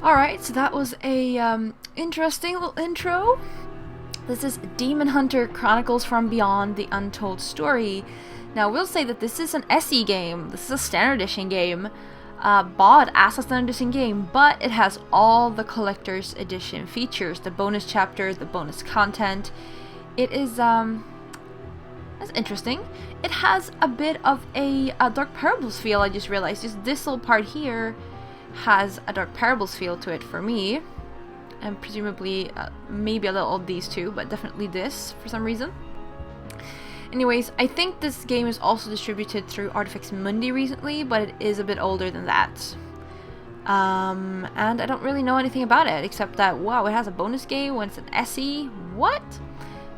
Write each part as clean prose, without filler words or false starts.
Alright, so that was a interesting little intro. This is Demon Hunter Chronicles from Beyond, the Untold Story. Now, we'll say that this is an SE game. This is a standard edition game. Bought as a standard edition game, but it has all the collector's edition features. The bonus chapters, the bonus content. It is, that's interesting. It has a bit of a Dark Parables feel, I just realized. Just this little part here has a Dark Parables feel to it for me. And presumably, maybe a little of these two, but definitely this for some reason. Anyways, I think this game is also distributed through Artifex Mundi recently, but it is a bit older than that. And I don't really know anything about it, except that, wow, it has a bonus game when it's an SE. What?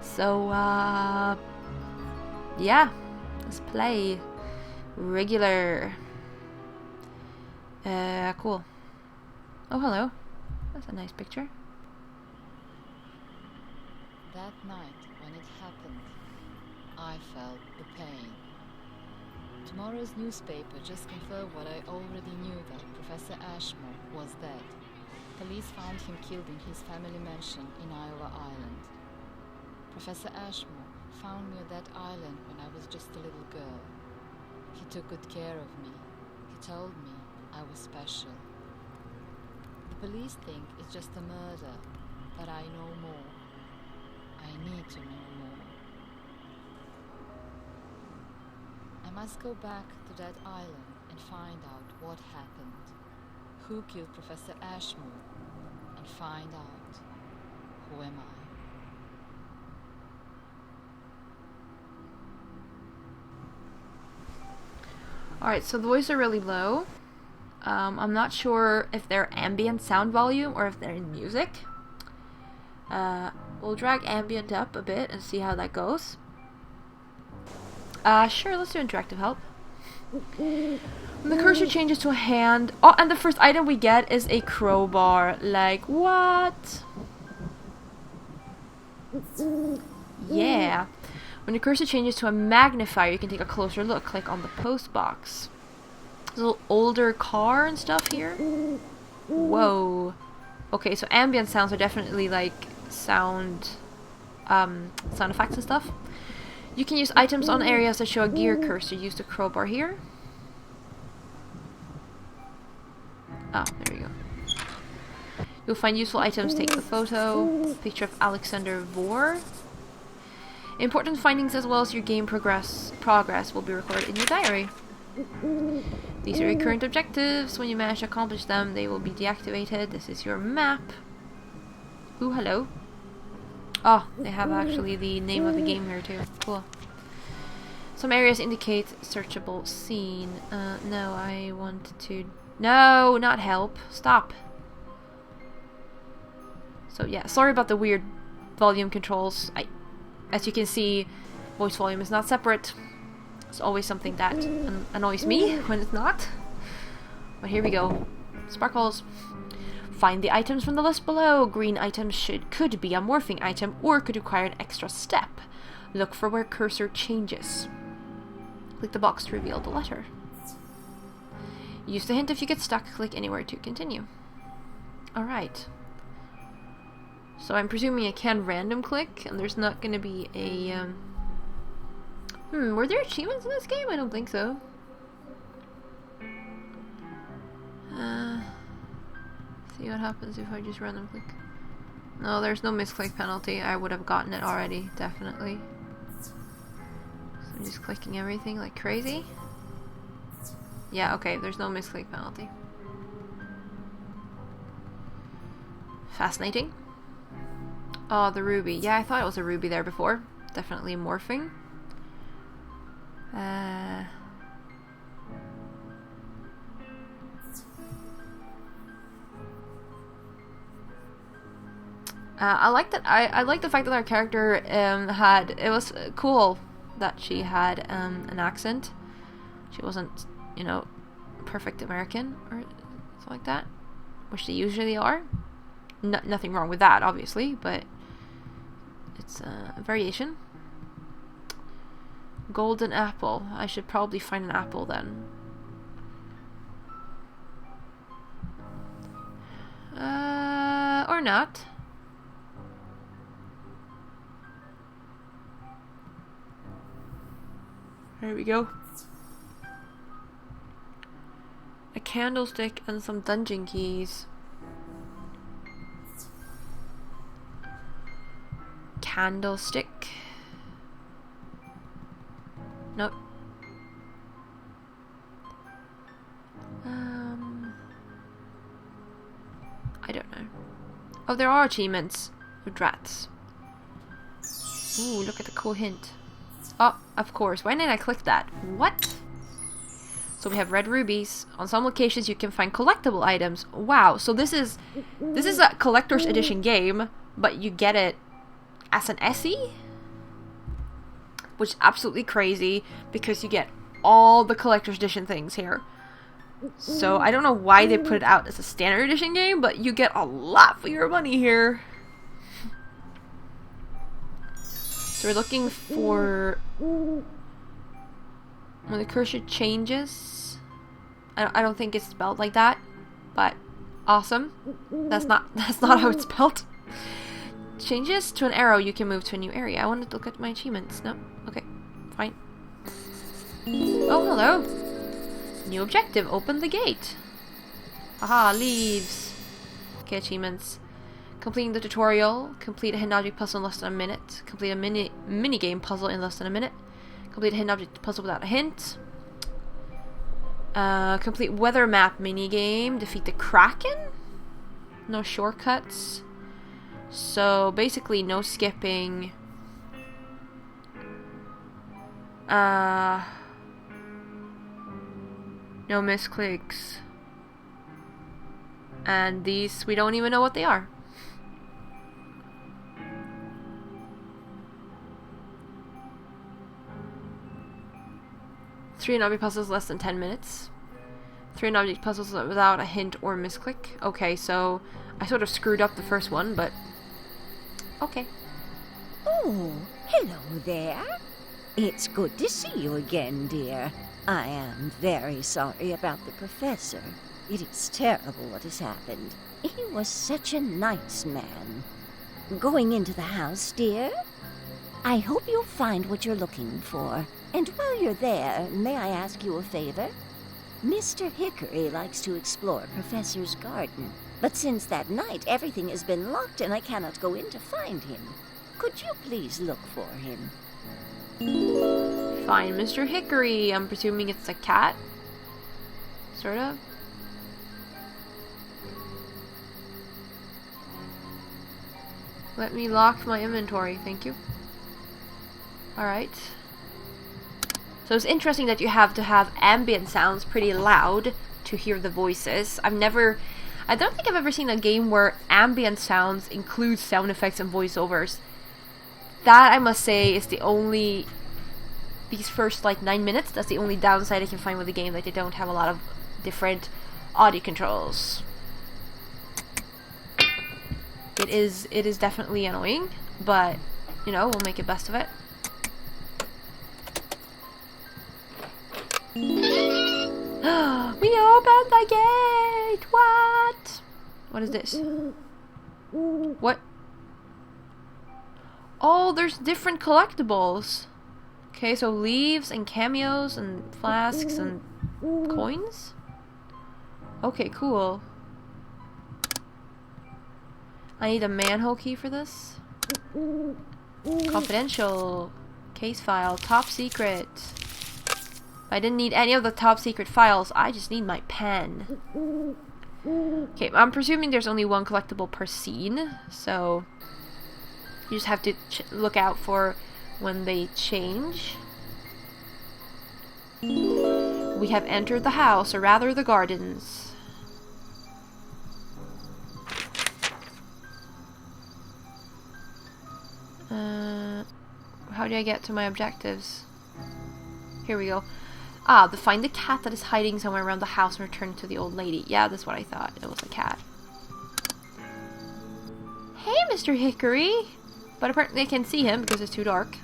So, yeah, let's play. Regular. Cool. Oh, hello. That's a nice picture. That night, when it happened, I felt the pain. Tomorrow's newspaper just confirmed what I already knew, that Professor Ashmore was dead. Police found him killed in his family mansion in Iowa Island. Professor Ashmore found me on that island when I was just a little girl. He took good care of me. He told me I was special. The police think it's just a murder, but I know more. I need to know more. I must go back to that island and find out what happened. Who killed Professor Ashmore? And find out, who am I? Alright, so the voices are really low. I'm not sure if they're ambient sound volume or if they're in music. We'll drag ambient up a bit and see how that goes. Sure, let's do interactive help. When the cursor changes to a hand... Oh, and the first item we get is a crowbar. Like, what? Yeah. When the cursor changes to a magnifier, you can take a closer look. Click on the post box. There's a little older car and stuff here. Whoa. Okay, so ambient sounds are definitely like sound effects and stuff. You can use items on areas that show a gear cursor. Use the crowbar here. Oh, there we go. You'll find useful items. Take the photo. Picture of Alexander Vor. Important findings as well as your game progress will be recorded in your diary. These are your current objectives. When you manage to accomplish them, they will be deactivated. This is your map. Ooh, hello. Oh, they have actually the name of the game here too. Cool. Some areas indicate searchable scene. No, I want to... No, not help. Stop. So yeah, sorry about the weird volume controls. As you can see, voice volume is not separate. It's always something that annoys me when it's not. But here we go. Sparkles. Find the items from the list below. Green items could be a morphing item or could require an extra step. Look for where cursor changes. Click the box to reveal the letter. Use the hint if you get stuck. Click anywhere to continue. Alright. So I'm presuming I can random click and there's not going to be a... were there achievements in this game? I don't think so. See what happens if I just random click. No, there's no misclick penalty. I would have gotten it already, definitely. So I'm just clicking everything like crazy. Yeah, okay, there's no misclick penalty. Fascinating. Oh, the ruby. Yeah, I thought it was a ruby there before. Definitely morphing. I like that. I like the fact that our character it was cool that she had an accent. She wasn't, you know, perfect American or something like that, which they usually are. Nothing wrong with that, obviously, but it's a variation. Golden apple. I should probably find an apple then. or not. There we go. A candlestick and some dungeon keys. Candlestick. Nope. I don't know. Oh, there are achievements with rats. Ooh, look at the cool hint. Oh, of course. Why didn't I click that? What? So we have red rubies. On some locations you can find collectible items. Wow, so this is a collector's edition game, but you get it as an SE? Which is absolutely crazy because you get all the collector's edition things here. So I don't know why they put it out as a standard edition game, but you get a lot for your money here. So we're looking for when the cursor changes. I don't think it's spelled like that, but awesome. That's not how it's spelled. Changes to an arrow, you can move to a new area. I wanted to look at my achievements. No? Okay. Fine. Oh, hello. New objective. Open the gate. Aha, leaves. Okay, achievements. Completing the tutorial. Complete a hidden object puzzle in less than a minute. Complete a mini game puzzle in less than a minute. Complete a hidden object puzzle without a hint. Complete weather map mini game. Defeat the Kraken? No shortcuts. So basically no skipping. No misclicks. And these, we don't even know what they are. Three and object puzzles less than 10 minutes. 3 and object puzzles without a hint or misclick. Okay, so I sort of screwed up the first one, but okay. Oh, hello there. It's good to see you again, dear. I am very sorry about the professor. It is terrible what has happened. He was such a nice man. Going into the house, dear? I hope you'll find what you're looking for. And while you're there, may I ask you a favor? Mr. Hickory likes to explore Professor's garden. But since that night, everything has been locked and I cannot go in to find him. Could you please look for him? Find Mr. Hickory. I'm presuming it's a cat. Sort of. Let me lock my inventory, thank you. Alright. So it's interesting that you have to have ambient sounds pretty loud to hear the voices. I don't think I've ever seen a game where ambient sounds include sound effects and voiceovers. That, I must say, is the only... These first, 9 minutes, that's the only downside I can find with the game, that they don't have a lot of different audio controls. It is definitely annoying, but, we'll make the best of it. We opened the gate! What? What is this? What? Oh, there's different collectibles. Okay, so leaves and cameos and flasks and coins? Okay, cool. I need a manhole key for this. Confidential. Case file. Top secret. I didn't need any of the top secret files. I just need my pen. Okay, I'm presuming there's only one collectible per scene. So you just have to look out for when they change. We have entered the house, or rather the gardens. How do I get to my objectives? Here we go. Find the cat that is hiding somewhere around the house and return to the old lady. Yeah, that's what I thought. It was a cat. Hey, Mr. Hickory! But apparently I can't see him because it's too dark.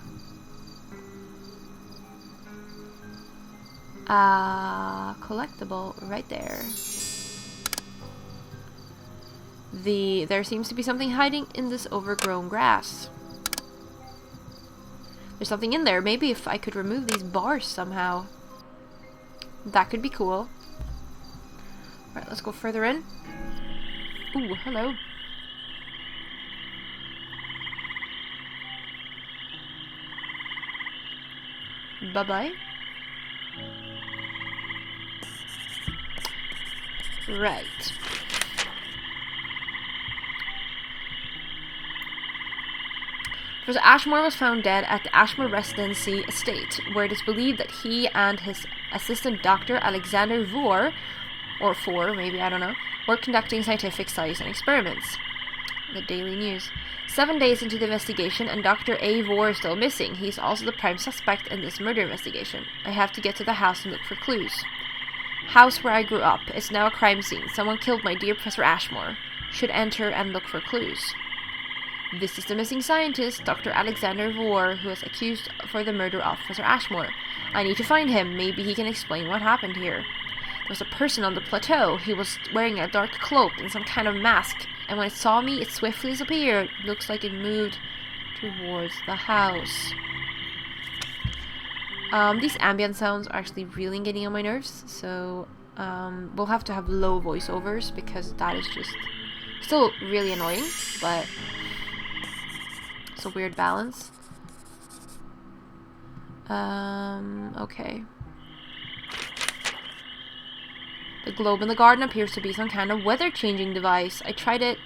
Collectible right there. There seems to be something hiding in this overgrown grass. There's something in there. Maybe if I could remove these bars somehow. That could be cool. Alright, let's go further in. Ooh, hello. Bye-bye. Right. Professor Ashmore was found dead at the Ashmore Residency estate, where it is believed that he and his assistant Dr. Alexander Vore, or Four, maybe, I don't know, were conducting scientific studies and experiments. The Daily News. 7 days into the investigation, and Dr. A. Vore is still missing. He's also the prime suspect in this murder investigation. I have to get to the house and look for clues. House where I grew up. It's now a crime scene. Someone killed my dear Professor Ashmore. Should enter and look for clues. This is the missing scientist, Dr. Alexander Vore, who is accused for the murder of Professor Ashmore. I need to find him. Maybe he can explain what happened here. There was a person on the plateau. He was wearing a dark cloak and some kind of mask, and when it saw me, it swiftly disappeared. Looks like it moved towards the house. These ambient sounds are actually really getting on my nerves, so we'll have to have low voiceovers because that is just still really annoying, but it's a weird balance. Okay. The globe in the garden appears to be some kind of weather-changing device. I tried to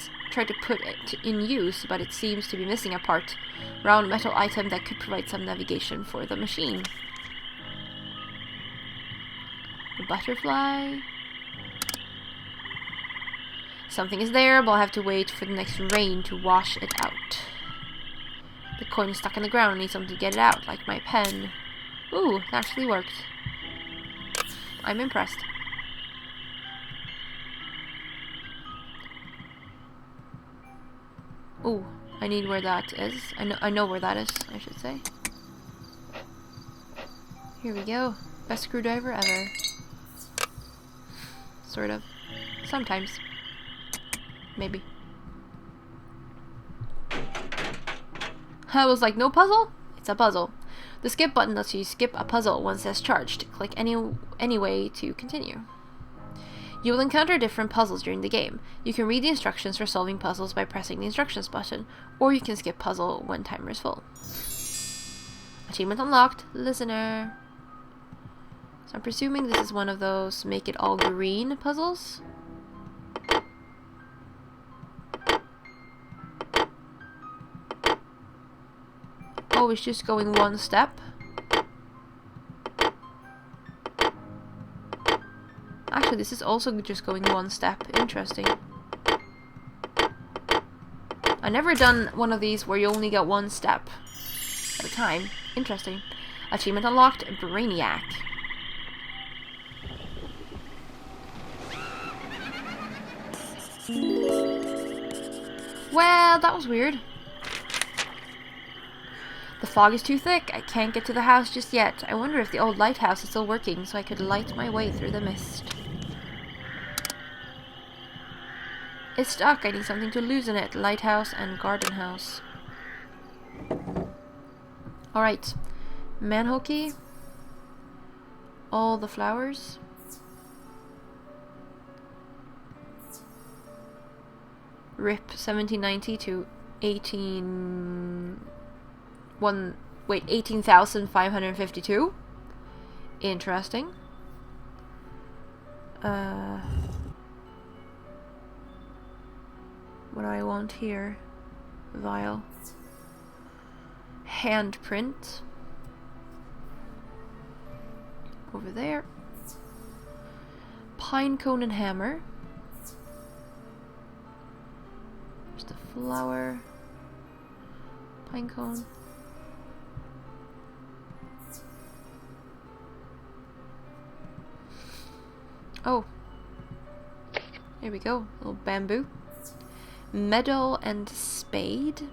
put it in use, but it seems to be missing a part. Round metal item that could provide some navigation for the machine. A butterfly. Something is there, but I'll have to wait for the next rain to wash it out. The coin is stuck in the ground. I need something to get it out, like my pen. Ooh, it actually worked. I'm impressed. Ooh, I need where that is. I know where that is, I should say. Here we go. Best screwdriver ever. Sort of. Sometimes. Maybe. I was like, no puzzle? It's a puzzle. The skip button lets you skip a puzzle once it's charged. Click any way to continue. You will encounter different puzzles during the game. You can read the instructions for solving puzzles by pressing the instructions button, or you can skip puzzle when timer is full. Achievement unlocked, listener. So I'm presuming this is one of those make it all green puzzles. Oh, it's just going one step. Actually, this is also just going one step. Interesting. I've never done one of these where you only get one step at a time. Interesting. Achievement unlocked, Brainiac. Well, that was weird. The fog is too thick. I can't get to the house just yet. I wonder if the old lighthouse is still working so I could light my way through the mist. It's stuck. I need something to loosen it. Lighthouse and garden house. Alright. Manhole key. All the flowers. RIP 1790 to 18,552. Interesting. What do I want here? Vial. Handprint. Over there. Pine cone and hammer. There's the flower. Pine cone. Oh. There we go. A little bamboo. Medal and spade.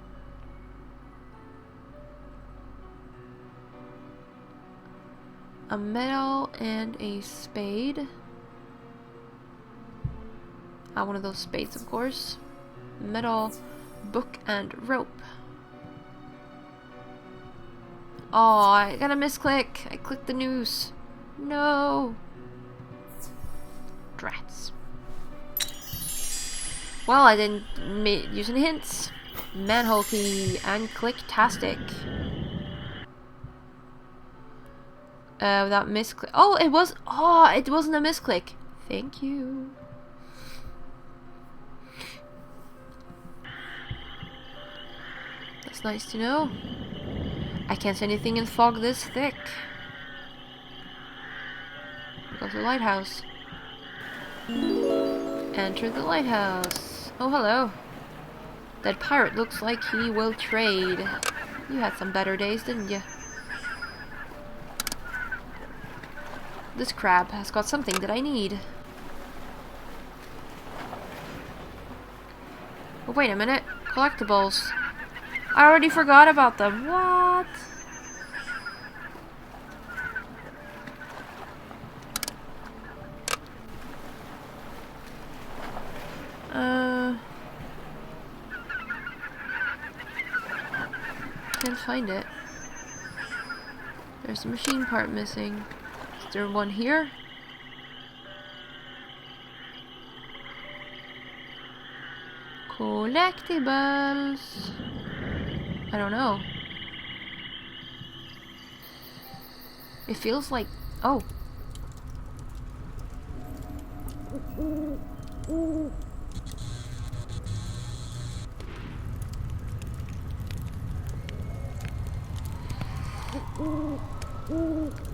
A medal and a spade. One of those spades, of course. Metal, book, and rope. Oh, I got a misclick. I clicked the noose. No. Drats. Well, I didn't use any hints. Manhole key and click-tastic. Without misclick. Oh, it was. Oh, it wasn't a misclick. Thank you. That's nice to know. I can't see anything in fog this thick. Go to the lighthouse. Enter the lighthouse. Oh, hello. That pirate looks like he will trade. You had some better days, didn't you? This crab has got something that I need. Oh, wait a minute. Collectibles. I already forgot about them. What? Can't find it. There's a machine part missing. Is there one here? Collectibles. I don't know. It feels like... Oh.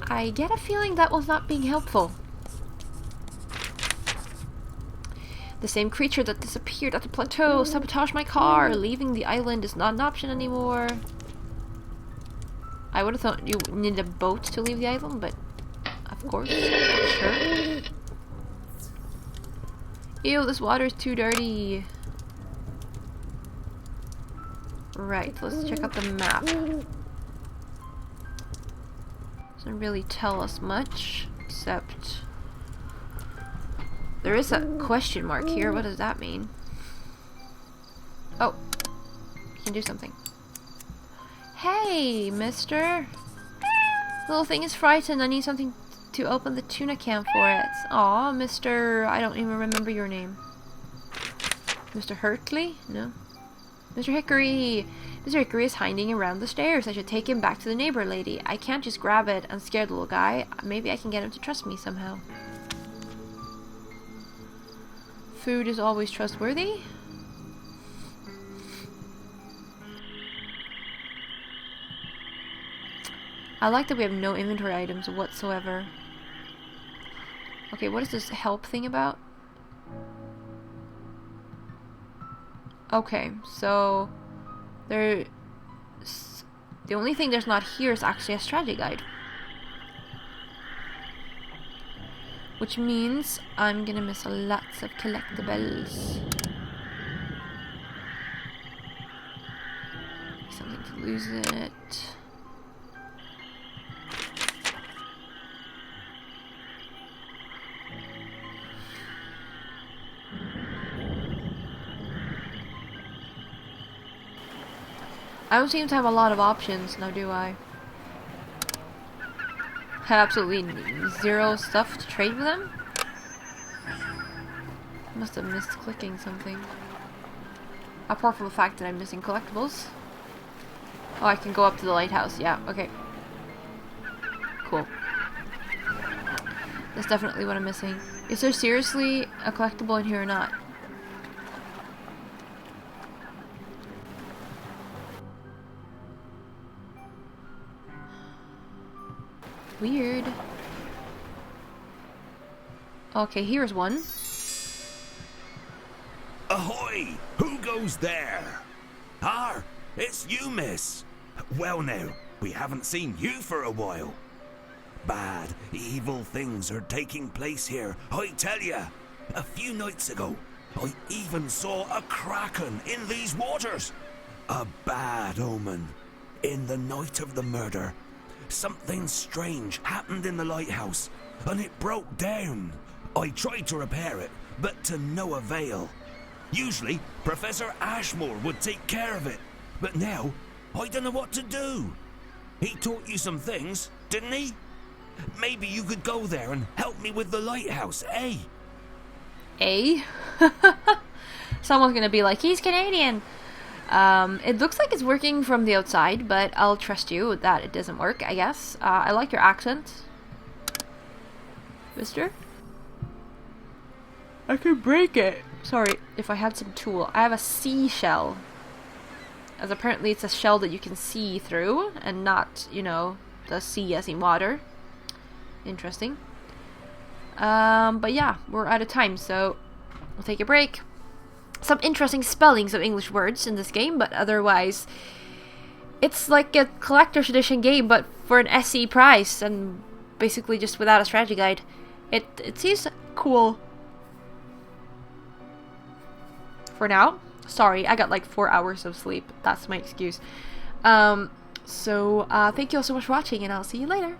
I get a feeling that was not being helpful. The same creature that disappeared at the plateau sabotaged my car. Leaving the island is not an option anymore. I would have thought you needed a boat to leave the island, but of course, sure. Ew, this water is too dirty. Right, let's check out the map. Doesn't really tell us much, except there is a question mark here. What does that mean? Oh, you can do something. Hey, mister. Little thing is frightened. I need something to open the tuna can for it. Aw, Mr. I don't even remember your name. Mr. Hurtley? No. Mr. Hickory. Mr. Hickory is hiding around the stairs. I should take him back to the neighbor lady. I can't just grab it and scare the little guy. Maybe I can get him to trust me somehow. Food is always trustworthy. I like that we have no inventory items whatsoever. Okay, what is this help thing about? Okay, so the only thing there's not here is actually a strategy guide. Which means I'm gonna miss lots of collectibles. Something to lose it. I don't seem to have a lot of options now, do I? Have absolutely zero stuff to trade with them? Must have missed clicking something. Apart from the fact that I'm missing collectibles. Oh, I can go up to the lighthouse. Yeah, okay. Cool. That's definitely what I'm missing. Is there seriously a collectible in here or not? Weird. Okay, here's one. Ahoy! Who goes there? Ah, it's you, miss. Well now, we haven't seen you for a while. Bad, evil things are taking place here, I tell ya. A few nights ago, I even saw a kraken in these waters. A bad omen. In the night of the murder, something strange happened in the lighthouse, and it broke down. I tried to repair it, but to no avail. Usually, Professor Ashmore would take care of it, but now, I don't know what to do. He taught you some things, didn't he? Maybe you could go there and help me with the lighthouse, eh? Eh? Someone's gonna be like, he's Canadian. It looks like it's working from the outside, but I'll trust you that it doesn't work, I guess. I like your accent. Mister? I can break it. Sorry, if I had some tool. I have a seashell. As apparently it's a shell that you can see through, and not, you know, the sea as in water. Interesting. But yeah, we're out of time, so we'll take a break. Some interesting spellings of English words in this game, but otherwise it's like a collector's edition game, but for an SE price, and basically just without a strategy guide. It seems cool. For now. Sorry, I got like 4 hours of sleep. That's my excuse. So thank you all so much for watching, and I'll see you later.